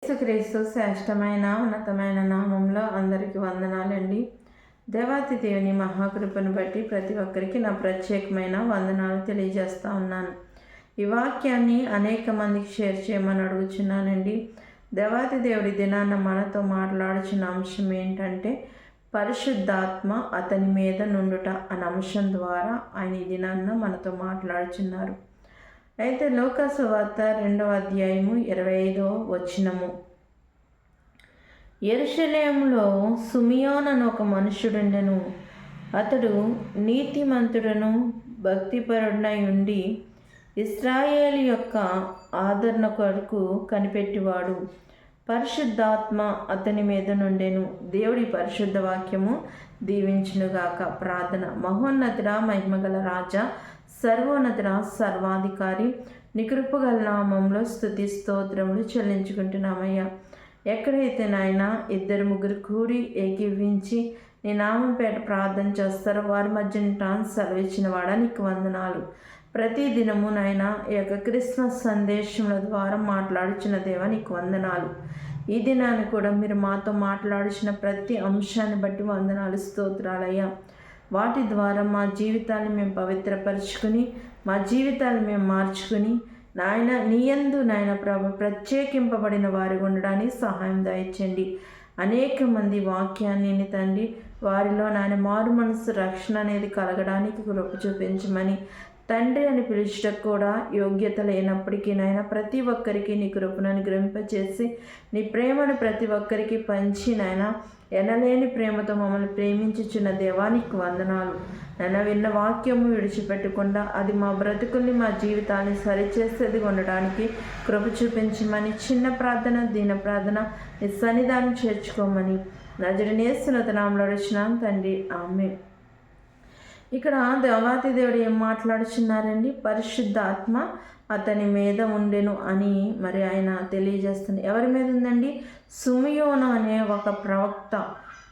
యేసుక్రీస్తు శ్రేష్టమైన ఉన్నతమైన నామంలో అందరికీ వందనాలండి. దేవాతి దేవుని మహాకృపను బట్టి ప్రతి ఒక్కరికి నా ప్రత్యేకమైన వందనాలు తెలియజేస్తూ ఉన్నాను. ఈ వాక్యాన్ని అనేక మందికి షేర్ చేయమని అడుగుచున్నానండి. దేవాతి దేవుడి దినాన్న మనతో మాట్లాడుచున్న అంశం ఏంటంటే పరిశుద్ధాత్మ అతని మీద నుండుట అనే అంశం ద్వారా ఆయన ఈ దినాన్న మనతో మాట్లాడుచున్నారు. అయితే లూకా సువార్త 2వ అధ్యాయము 25వ వచనము. యెరూషలేములో సిమియోను అను ఒక మనుష్యుడుండెను. అతడు నీతిమంతుడను భక్తిపరుడనై ఉండి ఇశ్రాయేలు యొక్క ఆదరణ కొరకు కనిపెట్టివాడు. పరిశుద్ధాత్మ అతని మీద నుండెను. దేవుడి పరిశుద్ధ వాక్యము దీవించునుగాక. ప్రార్థన. మహోన్నతుడా, మహిమగల రాజా, సర్వోన్నతుడా, సర్వాధికారి, నీ కృపగల నామంలో స్తుతి స్తోత్రములు చెల్లించుకుంటున్నామయ్యా. ఎక్కడైతే నాయన ఇద్దరు ముగ్గురు కూడి ఏకీవించి నీ నామం పేట ప్రార్థన చేస్తారో వారి మధ్య సెలవిచ్చిన వాడా నీకు వందనాలు. ప్రతి దినము నాయన ఈ యొక్క క్రిస్మస్ సందేశముల ద్వారా మాట్లాడుచున్న దేవా నీకు వందనాలు. ఈ దినాన్ని కూడా మీరు మాతో మాట్లాడుచిన ప్రతి అంశాన్ని బట్టి వందనాలు, స్తోత్రాలయ్యా. వాటి ద్వారా మా జీవితాన్ని మేము పవిత్రపరుచుకుని మా జీవితాన్ని మేము మార్చుకుని నాయన నీయందు నాయన ప్రభు ప్రత్యేకింపబడిన వారి ఉండడానికి సహాయం దయచేయండి. అనేక మంది వాక్యాన్ని తండ్రి వారిలో నాయన మారు మనసు రక్షణ అనేది కలగడానికి కృప చూపించమని తండ్రి అని పిలుచుటకు కూడా యోగ్యత లేనప్పటికీ నాయన ప్రతి ఒక్కరికి నీ కృపను అనుగ్రహింపచేసి నీ ప్రేమను ప్రతి ఒక్కరికి పంచి నాయన ఎనలేని ప్రేమతో మమ్మల్ని ప్రేమించుచున్న దేవానికి వందనాలు. నన్ను విన్న వాక్యము విడిచిపెట్టకుండా అది మా బ్రతుకుల్ని మా జీవితాన్ని సరిచేసేది ఉండడానికి కృప చూపించమని చిన్న ప్రార్థన, దీన ప్రార్థన నీ సన్నిధానం చేర్చుకోమని నజరేయుడైన యేసు నామములో అడుగుచున్నాను తండ్రి, ఆమేన్. ఇక్కడ దేవాతి దేవుడు ఏం మాట్లాడుచున్నారండి? పరిశుద్ధాత్మ అతని మీద ఉండెను అని మరి ఆయన తెలియజేస్తుంది. ఎవరి మీద ఉందండి? సిమియోను అనే ఒక ప్రవక్త.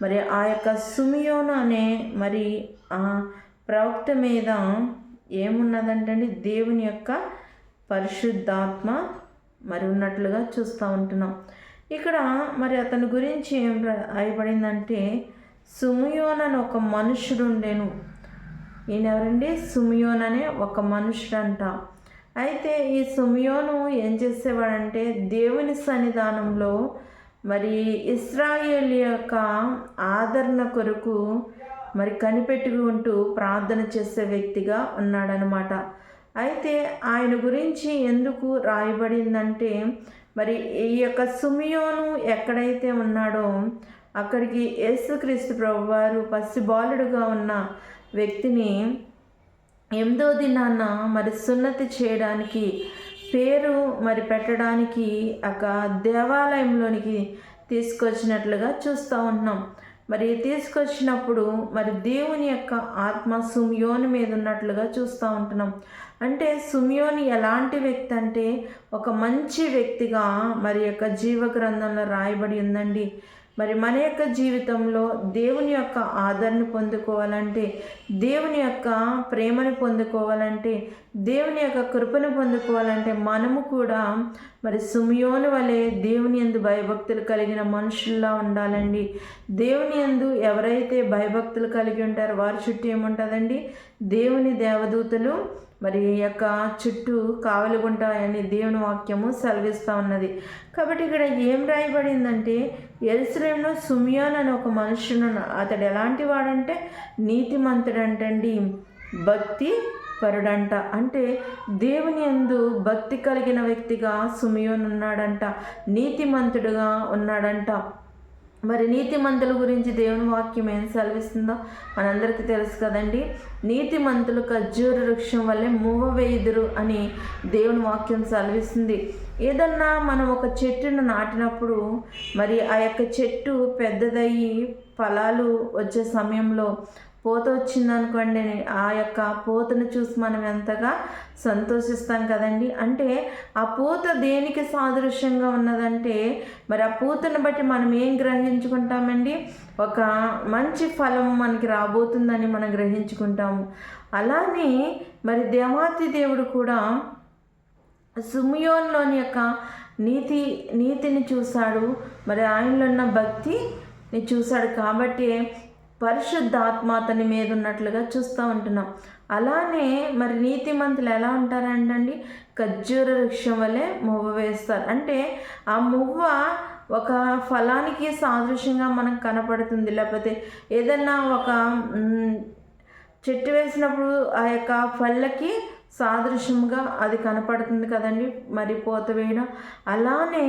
మరి ఆ యొక్క సిమియోను అనే మరి ఆ ప్రవక్త మీద ఏమున్నదంటండి? దేవుని యొక్క పరిశుద్ధాత్మ మరి ఉన్నట్లుగా చూస్తూ ఉంటున్నాం. ఇక్కడ మరి అతని గురించి ఏం రాయబడిందంటే సిమియోను అని ఒక మనుషుడు ఉండెను. ఈయన ఎవరండి? సిమియోను అనే ఒక మనుషుడంట. అయితే ఈ సిమియోను ఏం చేసేవాడంటే దేవుని సన్నిధానంలో మరి ఇశ్రాయేలు యొక్క ఆదరణ కొరకు మరి కనిపెట్టుకుంటూ ప్రార్థన చేసే వ్యక్తిగా ఉన్నాడనమాట. అయితే ఆయన గురించి ఎందుకు రాయబడిందంటే మరి ఈ యొక్క సిమియోను ఎక్కడైతే ఉన్నాడో అక్కడికి యేసుక్రీస్తు ప్రభువారు పసిబాలుడుగా ఉన్న వ్యక్తిని 8వ దినాన మరి సున్నతి చేయడానికి పేరు మరి పెట్టడానికి ఒక దేవాలయంలోనికి తీసుకొచ్చినట్లుగా చూస్తూ ఉన్నాం. మరి తీసుకొచ్చినప్పుడు మరి దేవుని యొక్క ఆత్మ సిమియోను మీద ఉన్నట్లుగా చూస్తూ ఉంటున్నాం. అంటే సిమియోను ఎలాంటి వ్యక్తి అంటే ఒక మంచి వ్యక్తిగా మరి యొక్క జీవ గ్రంథంలో రాయబడి ఉందండి. మరి మన యొక్క జీవితంలో దేవుని యొక్క ఆదరణ పొందుకోవాలంటే, దేవుని యొక్క ప్రేమను పొందుకోవాలంటే, దేవుని యొక్క కృపను పొందుకోవాలంటే మనము కూడా మరి సిమియోను వలె దేవుని యందు భయభక్తులు కలిగిన మనుషుల్లా ఉండాలండి. దేవుని యందు ఎవరైతే భయభక్తులు కలిగి ఉంటారో వారి చుట్టూ ఏముంటుందండి? దేవుని దేవదూతలు మరి యొక్క చుట్టూ కావలిగుంటాయని దేవుని వాక్యము సెలవిస్తూ ఉన్నది. కాబట్టి ఇక్కడ ఏం రాయబడిందంటే యెరూషలేములో సిమియోను అని ఒక మనుషుడు. అతడు ఎలాంటి వాడంటే నీతిమంతుడంటండి, భక్తి పరుడంట. అంటే దేవుని యందు భక్తి కలిగిన వ్యక్తిగా సిమియోను ఉన్నాడంట, నీతిమంతుడుగా ఉన్నాడంట. మరి నీతిమంతుల గురించి దేవుని వాక్యం ఏం సెలవిస్తుందో మనందరికీ తెలుసు కదండి. నీతిమంతులు ఖర్జూర వృక్షం వల్లే మూవవేయుదురు అని దేవుని వాక్యం సెలవిస్తుంది. ఏదన్నా మనం ఒక చెట్టును నాటినప్పుడు మరి ఆ యొక్క చెట్టు పెద్దదయ్యి ఫలాలు వచ్చే సమయంలో పూత వచ్చిందనుకోండి, ఆ యొక్క పూతను చూసి మనం ఎంతగా సంతోషిస్తాం కదండి. అంటే ఆ పూత దేనికి సాదృశ్యంగా ఉన్నదంటే మరి ఆ పూతను బట్టి మనం ఏం గ్రహించుకుంటామండి? ఒక మంచి ఫలం మనకి రాబోతుందని మనం గ్రహించుకుంటాము. అలానే మరి దేవాతి దేవుడు కూడా సిమియోనులోని యొక్క నీతిని చూశాడు, మరి ఆయనలో ఉన్న భక్తిని చూశాడు. కాబట్టి పరిశుద్ధాత్మ అతని మీద ఉన్నట్లుగా చూస్తూ ఉంటున్నాం. అలానే మరి నీతిమంతులు ఎలా ఉంటారంటండి, ఖర్జూర వృక్షం వలె మువ్వ వేస్తారు. అంటే ఆ మువ్వ ఒక ఫలానికి సాదృశ్యంగా మనకు కనపడుతుంది. లేకపోతే ఏదన్నా ఒక చెట్టు వేసినప్పుడు ఆ యొక్క పళ్ళకి సాదృశ్యంగా అది కనపడుతుంది కదండి, మరి పోత వేయడం. అలానే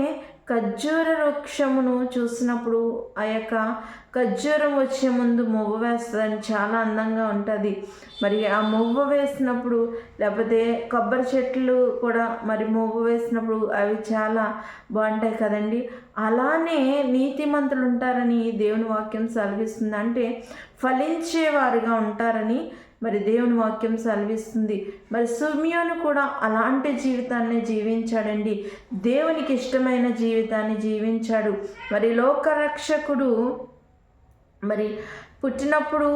ఖర్జూర వృక్షమును చూసినప్పుడు ఆ యొక్క ఖర్జూరం వచ్చే ముందు మువ్వ వేస్తుందని చాలా అందంగా ఉంటుంది. మరి ఆ మువ్వ వేసినప్పుడు, లేకపోతే కొబ్బరి చెట్లు కూడా మరి మువ్వ వేసినప్పుడు అవి చాలా బాగుంటాయి కదండి. అలానే నీతిమంతులు ఉంటారని దేవుని వాక్యం సెలవిస్తుంది. అంటే ఫలించేవారుగా ఉంటారని మరి దేవుని వాక్యం సెలవిస్తుంది. మరి సిమియోను కూడా అలాంటి జీవితాన్ని జీవించాడండి. దేవునికి ఇష్టమైన జీవితాన్ని జీవించాడు. మరి లోకరక్షకుడు మరి పుట్టినప్పుడు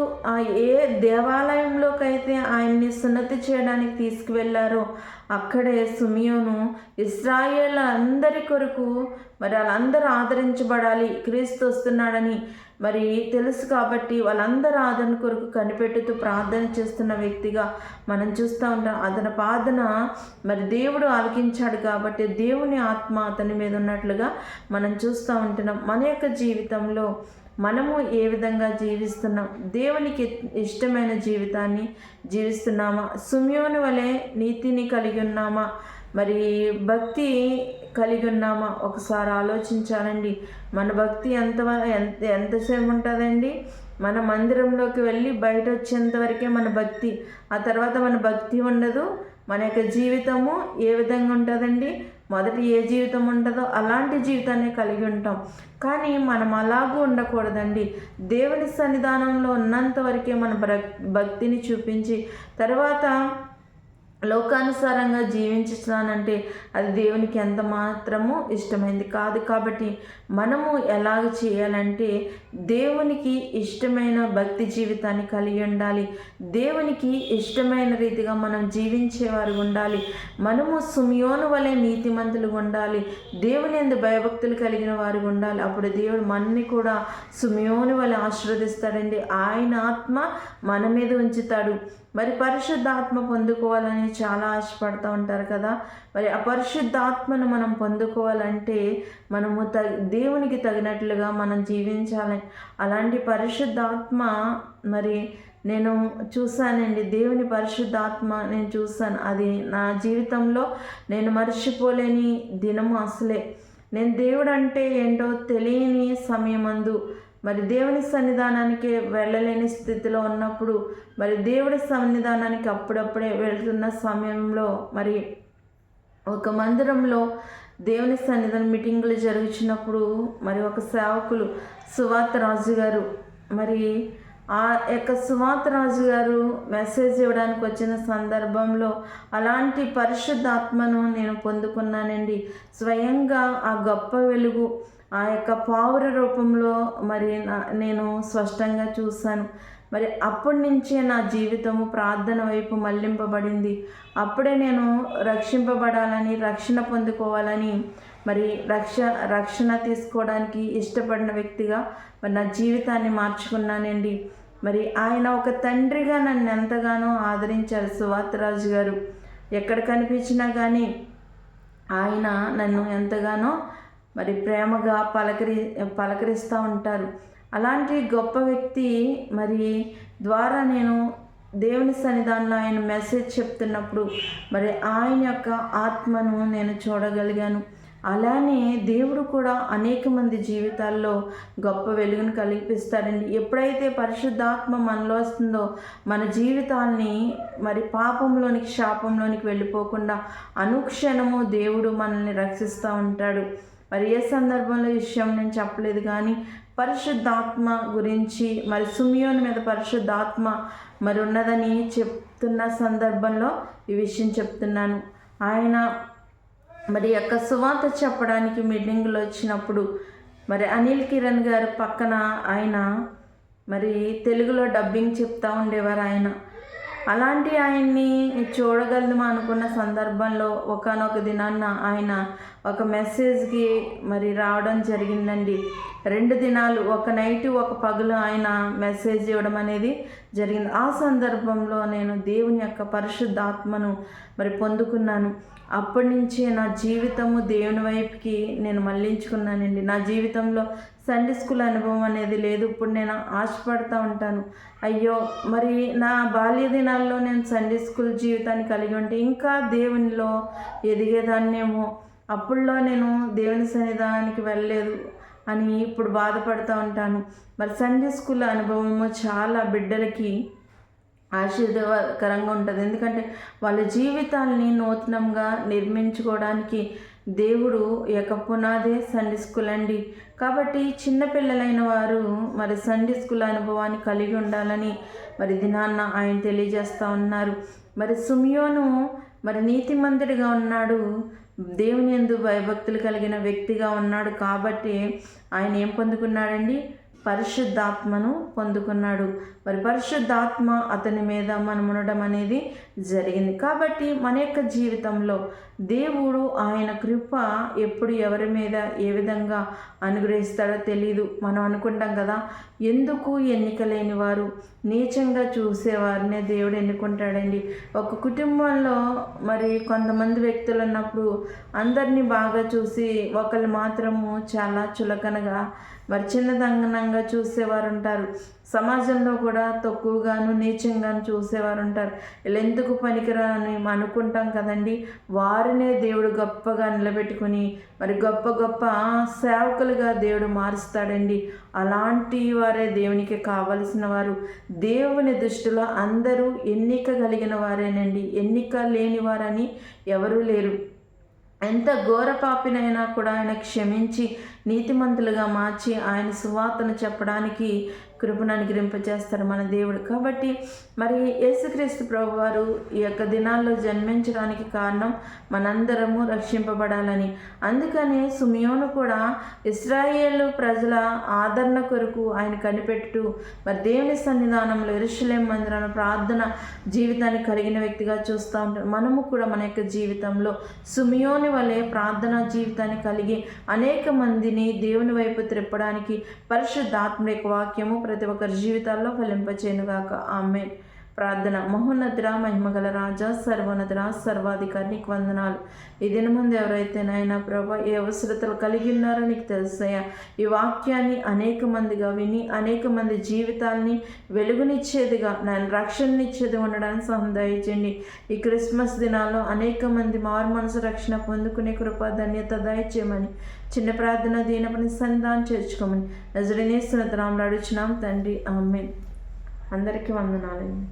ఏ దేవాలయంలోకైతే ఆయన్ని సున్నతి చేయడానికి తీసుకువెళ్ళారో అక్కడే సిమియోను ఇశ్రాయేల్ అందరి కొరకు మరి వాళ్ళందరూ ఆదరించబడాలి, క్రీస్తు వస్తున్నాడని మరి తెలుసు కాబట్టి వాళ్ళందరూ ఆదరణ కొరకు కనిపెట్టుతూ ప్రార్థన చేస్తున్న వ్యక్తిగా మనం చూస్తూ ఉంటాం. అతని ప్రార్థన మరి దేవుడు ఆలకించాడు కాబట్టి దేవుని ఆత్మ అతని మీద ఉన్నట్లుగా మనం చూస్తూ ఉంటున్నాం. మన యొక్క జీవితంలో మనము ఏ విధంగా జీవిస్తున్నాం, దేవునికి ఇష్టమైన జీవితాన్ని జీవిస్తున్నామా, సిమియోను వలె నీతిని కలిగి ఉన్నామా, మరి భక్తి కలిగి ఉన్నామా, ఒకసారి ఆలోచించాలండి. మన భక్తి ఎంతసేపు ఉంటుందండి? మన మందిరంలోకి వెళ్ళి బయట వచ్చేంత వరకే మన భక్తి. ఆ తర్వాత మన భక్తి ఉండదు. మన యొక్క జీవితము ఏ విధంగా ఉంటుందండి? మొదటి ఏ జీవితం ఉంటుందో అలాంటి జీవితాన్ని కలిగి ఉంటాం. కానీ మనం అలాగూ ఉండకూడదండి. దేవుని సన్నిధానంలో ఉన్నంత వరకే మన భక్తిని చూపించి తర్వాత లోకానుసారంగా జీవించానంటే అది దేవునికి ఎంత మాత్రము ఇష్టమైంది కాదు. కాబట్టి మనము ఎలాగ చేయాలంటే దేవునికి ఇష్టమైన భక్తి జీవితాన్ని కలిగి ఉండాలి. దేవునికి ఇష్టమైన రీతిగా మనం జీవించేవారు ఉండాలి. మనము సిమియోను వలె నీతిమంతులుగా ఉండాలి. దేవుని యందు భయభక్తులు కలిగిన వారు ఉండాలి. అప్పుడు దేవుడు మనని కూడా సిమియోను వలె ఆశీర్వదిస్తాడండి. ఆయన ఆత్మ మన మీద ఉంచుతాడు. మరి పరిశుద్ధాత్మ పొందుకోవాలని చాలా ఆశపడుతూ ఉంటారు కదా. మరి ఆ పరిశుద్ధాత్మను మనం పొందుకోవాలంటే మనము దేవునికి తగినట్లుగా మనం జీవించాలి. అలాంటి పరిశుద్ధాత్మ మరి నేను చూశానండి. దేవుని పరిశుద్ధాత్మ నేను చూశాను. అది నా జీవితంలో నేను మర్చిపోలేని దినము అసలే. నేను దేవుడు అంటే ఏంటో తెలియని సమయమందు మరి దేవుని సన్నిధానానికి వెళ్ళలేని స్థితిలో ఉన్నప్పుడు మరి దేవుడి సన్నిధానానికి అప్పుడప్పుడే వెళ్తున్న సమయంలో మరి ఒక మందిరంలో దేవుని సన్నిధానం మీటింగులు జరుగుతున్నప్పుడు మరి ఒక సేవకులు సువార్త రాజు గారు మరి ఆ యొక్క సువార్త రాజు గారు మెసేజ్ ఇవ్వడానికి వచ్చిన సందర్భంలో అలాంటి పరిశుద్ధాత్మను నేను పొందుకున్నానండి. స్వయంగా ఆ గొప్ప వెలుగు ఆ యొక్క పావుర రూపంలో మరి నేను స్పష్టంగా చూశాను. మరి అప్పటి నుంచే నా జీవితము ప్రార్థన వైపు మళ్లింపబడింది. అప్పుడే నేను రక్షింపబడాలని, రక్షణ పొందుకోవాలని మరి రక్షణ తీసుకోవడానికి ఇష్టపడిన వ్యక్తిగా మరి నా జీవితాన్ని మార్చుకున్నానండి. మరి ఆయన ఒక తండ్రిగా నన్ను ఎంతగానో ఆదరించారు సువార్తరాజు గారు. ఎక్కడ కనిపించినా కానీ ఆయన నన్ను ఎంతగానో మరి ప్రేమగా పలకరిస్తూ ఉంటారు. అలాంటి గొప్ప వ్యక్తి మరి ద్వారా నేను దేవుని సన్నిధానంలో ఆయన మెసేజ్ చెప్తున్నప్పుడు మరి ఆయన యొక్క ఆత్మను నేను చూడగలిగాను. అలానే దేవుడు కూడా అనేక మంది జీవితాల్లో గొప్ప వెలుగును కల్పిస్తాడండి. ఎప్పుడైతే పరిశుద్ధాత్మ మనలో వస్తుందో మన జీవితాల్ని మరి పాపంలోనికి, శాపంలోనికి వెళ్ళిపోకుండా అనుక్షణము దేవుడు మనల్ని రక్షిస్తూ ఉంటాడు. మరి ఏ సందర్భంలో విషయం నేను చెప్పలేదు కానీ పరిశుద్ధాత్మ గురించి మరి సిమియోను మీద పరిశుద్ధాత్మ మరి ఉన్నదని చెప్తున్న సందర్భంలో ఈ విషయం చెప్తున్నాను. ఆయన మరి యొక్క సువార్త చెప్పడానికి మీటింగ్లో వచ్చినప్పుడు మరి అనిల్ కిరణ్ గారు పక్కన ఆయన మరి తెలుగులో డబ్బింగ్ చెప్తూ ఉండేవారు. ఆయన అలాంటి ఆయన్ని చూడగలమా అనుకున్న సందర్భంలో ఒకానొక దినాన్న ఆయన ఒక మెసేజ్కి మరి రావడం జరిగిందండి. 2 దినాలు, ఒక నైట్ ఒక పగలు ఆయన మెసేజ్ ఇవ్వడం అనేది జరిగింది. ఆ సందర్భంలో నేను దేవుని యొక్క పరిశుద్ధాత్మను మరి పొందుకున్నాను. అప్పటి నుంచే నా జీవితము దేవుని వైపుకి నేను మళ్ళించుకున్నానండి. నా జీవితంలో సండే స్కూల్ అనుభవం అనేది లేదు. ఇప్పుడు నేను ఆశపడుతూ ఉంటాను, అయ్యో మరి నా బాల్య దినాల్లో నేను సండే స్కూల్ జీవితాన్ని కలిగి ఉంటే ఇంకా దేవునిలో ఎదిగేదాన్నేమో, అప్పుడులో నేను దేవుని సన్నిధానానికి వెళ్ళలేదు అని ఇప్పుడు బాధపడుతూ ఉంటాను. మరి సండే స్కూల్ అనుభవము చాలా బిడ్డలకి ఆశీర్వాదకరంగా ఉంటుంది. ఎందుకంటే వాళ్ళ జీవితాల్ని నూతనంగా నిర్మించుకోవడానికి దేవుడు యొక్క పునాదే సండే స్కూల్ అండి. కాబట్టి చిన్నపిల్లలైన వారు మరి సండే స్కూల్ అనుభవాన్ని కలిగి ఉండాలని మరి దినాన్న ఆయన తెలియజేస్తూ ఉన్నారు. మరి సిమియోను మరి నీతిమంతుడిగా ఉన్నాడు, దేవుని యందు భయభక్తులు కలిగిన వ్యక్తిగా ఉన్నాడు. కాబట్టి ఆయన ఏం పొందుకున్నాడండి? పరిశుద్ధాత్మను పొందుకున్నాడు. మరి పరిశుద్ధాత్మ అతని మీద మనం ఉండడం అనేది జరిగింది. కాబట్టి మన యొక్క జీవితంలో దేవుడు ఆయన కృప ఎప్పుడు ఎవరి మీద ఏ విధంగా అనుగ్రహిస్తాడో తెలియదు. మనం అనుకుంటాం కదా, ఎందుకు ఎన్నిక లేని వారు, నీచంగా చూసేవారినే దేవుడు ఎన్నుకుంటాడండి. ఒక కుటుంబంలో మరి కొంతమంది వ్యక్తులు ఉన్నప్పుడు అందరినీ బాగా చూసి ఒకళ్ళు మాత్రము చాలా చులకనగా మరి చిన్నదనంగా చూసేవారు ఉంటారు. సమాజంలో కూడా తక్కువగాను నీచంగాను చూసేవారు ఉంటారు. వీళ్ళు ఎందుకు పనికిరాని అనుకుంటాం కదండి. వారినే దేవుడు గొప్పగా నిలబెట్టుకుని మరి గొప్ప గొప్ప సేవకులుగా దేవుడు మారుస్తాడండి. అలాంటి వారే దేవునికి కావలసిన వారు. దేవుని దృష్టిలో అందరూ ఎన్నిక కలిగిన వారేనండి. ఎన్నిక లేని వారని ఎవరూ లేరు. ఎంత ఘోర పాపినైనా కూడా ఆయన క్షమించి నీతిమంతులుగా మార్చి ఆయన సువార్తను చెప్పడానికి కృపను అనుగ్రహింపచేస్తారు మన దేవుడు. కాబట్టి మరి యేసుక్రీస్తు ప్రభువారు ఈ యొక్క దినాల్లో జన్మించడానికి కారణం మనందరము రక్షింపబడాలని. అందుకనే సిమియోను కూడా ఇశ్రాయేలు ప్రజల ఆదరణ కొరకు ఆయన కనిపెట్టు మరి దేవుని సన్నిధానంలో యెరూషలేము మందిరంలో ప్రార్థన జీవితాన్ని కలిగిన వ్యక్తిగా చూస్తూ ఉంటాం. మనము కూడా మన యొక్క జీవితంలో సిమియోను వలె ప్రార్థనా జీవితాన్ని కలిగి అనేక మందిని దేవుని వైపు త్రిప్పడానికి పరిశుద్ధాత్మ యొక్క వాక్యము ప్రతి ఒక్కరి జీవితాల్లో ఫలింపచేయునుగాక. ఆమేన్. ప్రార్థన. మహోన్నతుడా, మహిమగల రాజా, సర్వోన్నతుడా, సర్వాధికారి, నీకు వందనాలు. ఈ దినమందు ఎవరైతే నాయనా ప్రభా ఏ అవసరతలు కలిగి ఉన్నారో నీకు తెలుసయ్యా. ఈ వాక్యాన్ని అనేక మందిగా విని అనేక మంది జీవితాల్ని వెలుగునిచ్చేదిగా, నేను రక్షణనిచ్చేది ఉండడానికి సహాయం దయచేయండి. ఈ క్రిస్మస్ దినాల్లో అనేక మంది మారు మనసు రక్షణ పొందుకునే కృప ధన్యత దయచేయమని చిన్న ప్రార్థన దీనపని సంధానం చేర్చుకోమని నజరేయునేసు నామములో అడుగుచున్నాం తండ్రి. ఆమేన్. అందరికీ వందనాలండి.